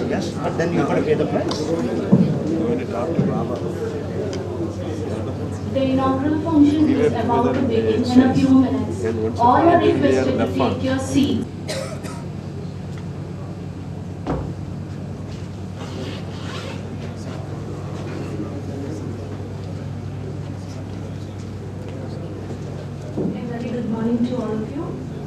Yes, but then you got to pay the price. The inaugural function is about to begin in a few minutes. All are requested to take your seat. A very good morning to all of you.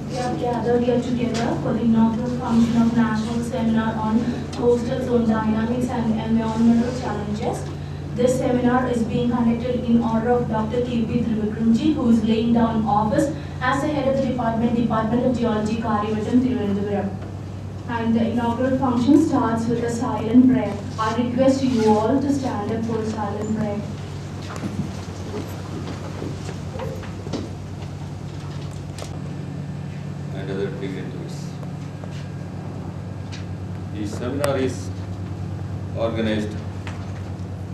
We are gathered here together for the inaugural function of National Seminar on Coastal Zone Dynamics and Environmental Challenges. This seminar is being conducted in honor of Dr. K.P. Thrivikramji, who is laying down office as the head of the Department of Geology, Thrivikram, Thrivikram. And the inaugural function starts with a silent prayer. I request you all to stand up for a silent prayer. And other dignitaries. The seminar is organized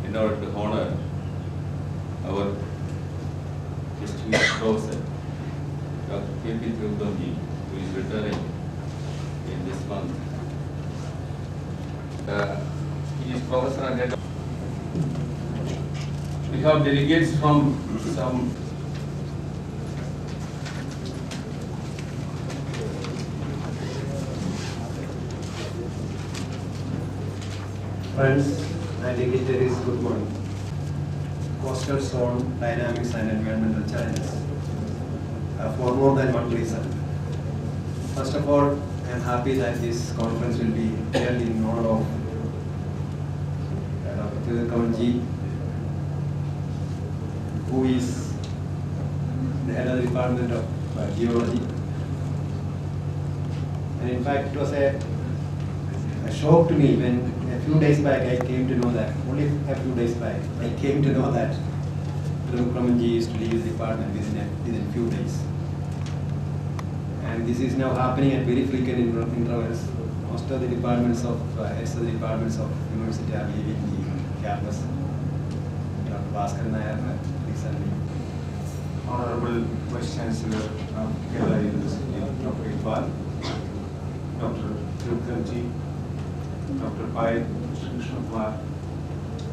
in order to honor our distinguished professor, Dr. K.P. Thrivikramji, who is retiring in this month. He is professor and head of. We have delegates from some. Friends and dignitaries, good morning. Coastal zone dynamics and environmental challenges for more than one reason. First of all, I am happy that this conference will be held in honor of Dr. Thrivikramji, who is the head of the Department of Geology. And in fact, it was a shock to me when a few days back I came to know that, only a few days back, I came to know that Thrivikramji is to leave the department within a few days. And this is now happening at very frequent intervals. Most of the departments of, heads of the departments of university are leaving the campus. Dr. Bhaskar Nair recently. Honorable Vice Chancellor of Kerala University, Dr. Iqbal, Dr. Thrivikramji, Dr. Pai, Mr. Krishna Kumar,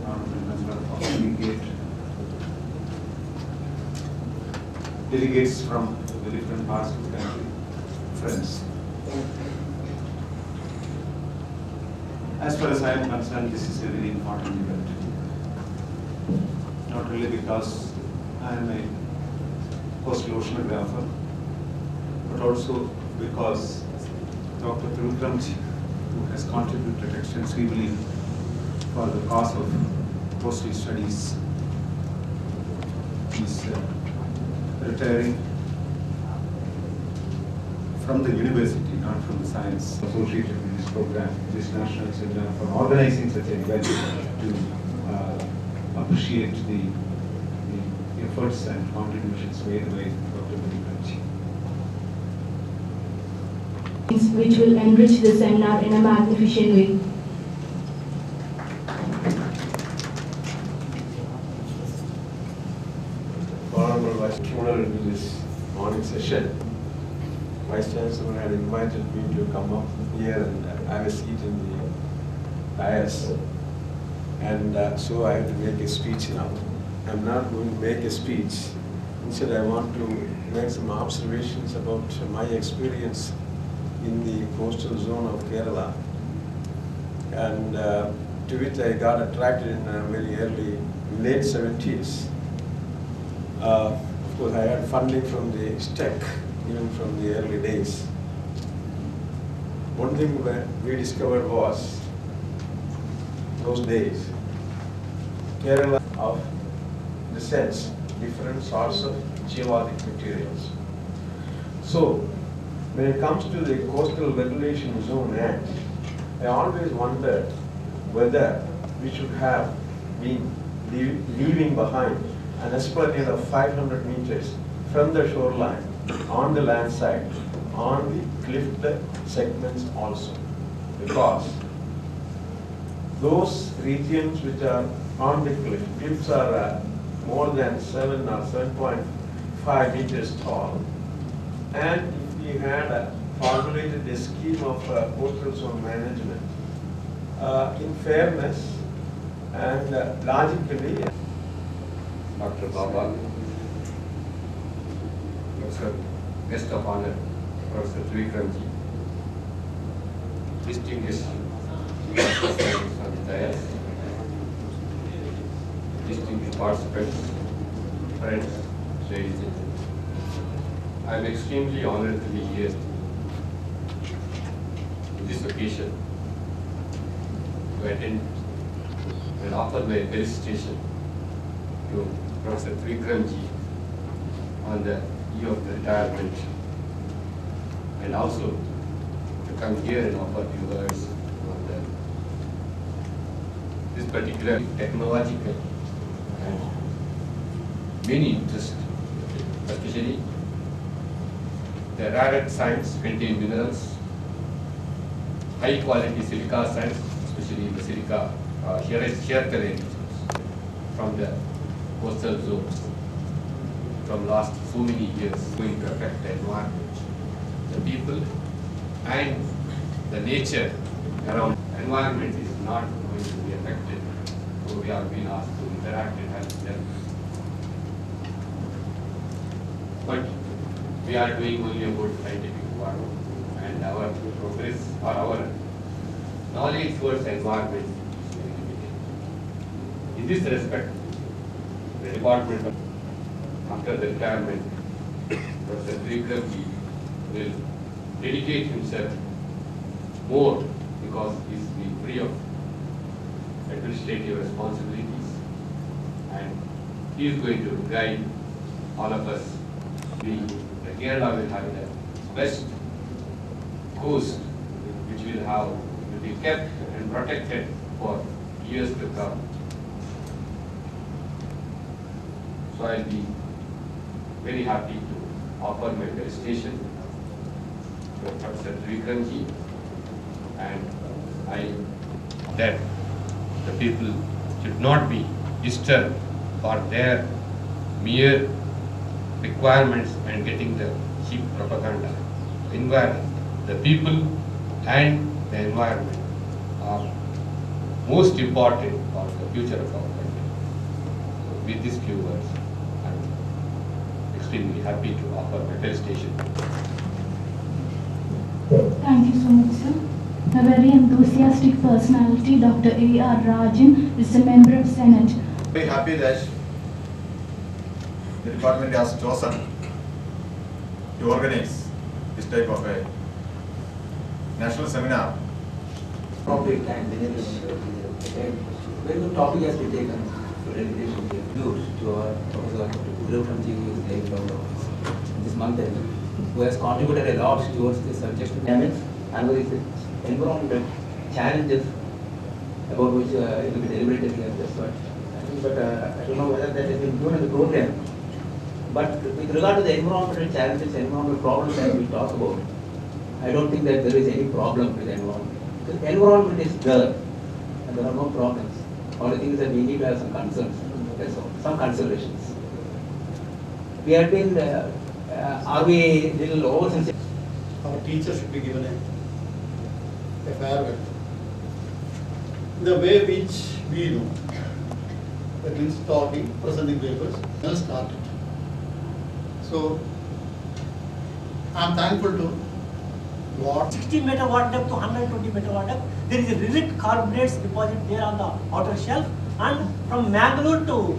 Honorable Member of Delegate, delegates from the different parts of the country, friends. As far as I am concerned, this is a very important event. Not really because I am a coastal oceanographer, but also because Dr. Thrivikramji, who has contributed extensively for the cause of coastal studies, is retiring from the university, not from the science, associated with this program, this national center, for organizing such an event to appreciate the efforts and contributions made by Dr. Thrivikramji. Which will enrich the seminar in a magnificent way. Honorable Vice Chancellor to this morning session. Vice Chancellor had invited me to come up here and have a seat in the dais. And so I have to make a speech now. I'm not going to make a speech. Instead, I want to make some observations about my experience in the coastal zone of Kerala, and to which I got attracted in very early, late 70s. Of course, I had funding from the STEC, even from the early days. One thing we discovered was, those days, Kerala of the presents different sorts of geologic materials. So, when it comes to the Coastal Regulation Zone Act, I always wondered whether we should have been leaving behind an esplanade of 500 meters from the shoreline, on the land side, on the cliff segments also. Because those regions which are on the cliffs are more than 7 or 7.5 meters tall. And if we had formulated a scheme of coastal zone management, in fairness and logically, Dr. Baba, Professor Guest of Honor, Professor Thrivikramji, distinguished participants on the dais, distinguished participants, friends, ladies and gentlemen. I am extremely honored to be here on this occasion to attend and offer my felicitation to Professor Thrivikramji on the eve of the retirement, and also to come here and offer you words on this particular technological and many interests, especially the rare earth science contained minerals, high quality silica science, especially the silica shear terrain from the coastal zones from last so many years, going to affect the environment, the people and the nature around. Environment is not going to be affected, so we have been asked to interact and help them. But we are doing only about scientific work, and our progress or our knowledge towards environment is very limited. In this respect, the department, after the retirement, Professor Thrivikramji will dedicate himself more, because he is being free of administrative responsibilities, and he is going to guide all of us. The Kerala will have the best coast, which will be kept and protected for years to come. So I'll be very happy to offer my felicitation to Professor Thrivikramji, and that the people should not be disturbed for their mere requirements and getting the cheap propaganda. The people and the environment are most important for the future of our country. So with these few words, I am extremely happy to offer my felicitation. Thank you so much, sir. A very enthusiastic personality, Dr. A.R. Rajan is a member of Senate. Very happy that the department has chosen to organize this type of a national seminar. Topic and very good topic has been taken for dedication to our Professor Thrivikramji, who is laying down the office this month, who has contributed a lot towards this subject. And there is environmental challenges about which it will be deliberated here. But I don't know whether that has been included in the program. But with regard to the environmental challenges, environmental problems that we talk about, I don't think that there is any problem with the environment. Because the environment is there, and there are no problems. Only thing is that we need to have some concerns, that's all, some considerations. We have been, are we little oversensitive? Our teachers should be given a farewell. The way which we do, that means talking, presenting papers, well started. So, I am thankful to what 60 meter water depth to 120 meter water depth. There is a relic carbonates deposit there on the outer shelf, and from Mangalore to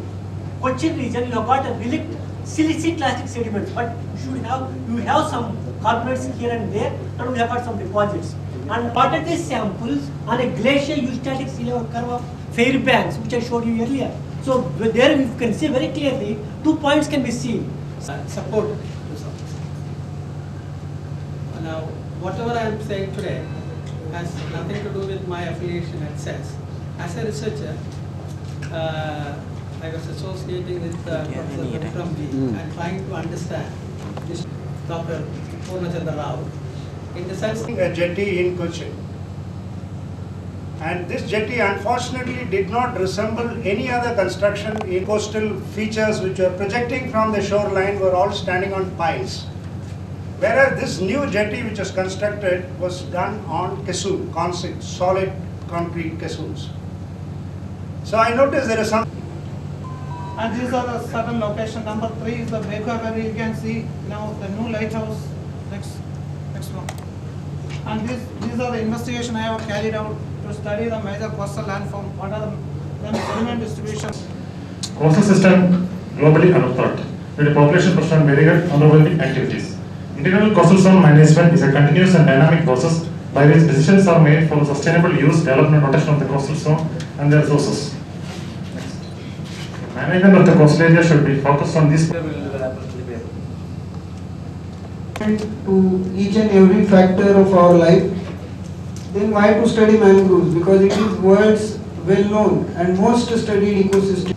Cochin region you have got a relic siliciclastic sediments, but you have some carbonates here and there, and we have got some deposits. And part of these samples on a glacier eustatic sea level curve of Fairbanks, which I showed you earlier. So there we can see very clearly 2 points can be seen. Support to subjects. Now, whatever I am saying today has nothing to do with my affiliation at SES. As a researcher, I was associating with Professor Thrivikramjis and trying to understand this Dr. Purnachandra Rao in the sense a jetty in Cochin. And this jetty unfortunately did not resemble any other construction in coastal features which were projecting from the shoreline were all standing on piles. Whereas this new jetty which was constructed was done on caisson, solid concrete caissons. So I noticed there is some. And these are the certain location. Number 3 is the Baker where you can see now the new lighthouse. Next one. And these are the investigation I have carried out to study the major coastal landform. What are the sediment distribution? Coastal system globally under threat, with the population pressure on myriad underwhelming activities. Integral coastal zone management is a continuous and dynamic process by which decisions are made for the sustainable use, development, and protection of the coastal zone and their resources. Management of the coastal area should be focused on this. To each and every factor of our life, then why to study mangroves? Because it is world's well known and most studied ecosystem.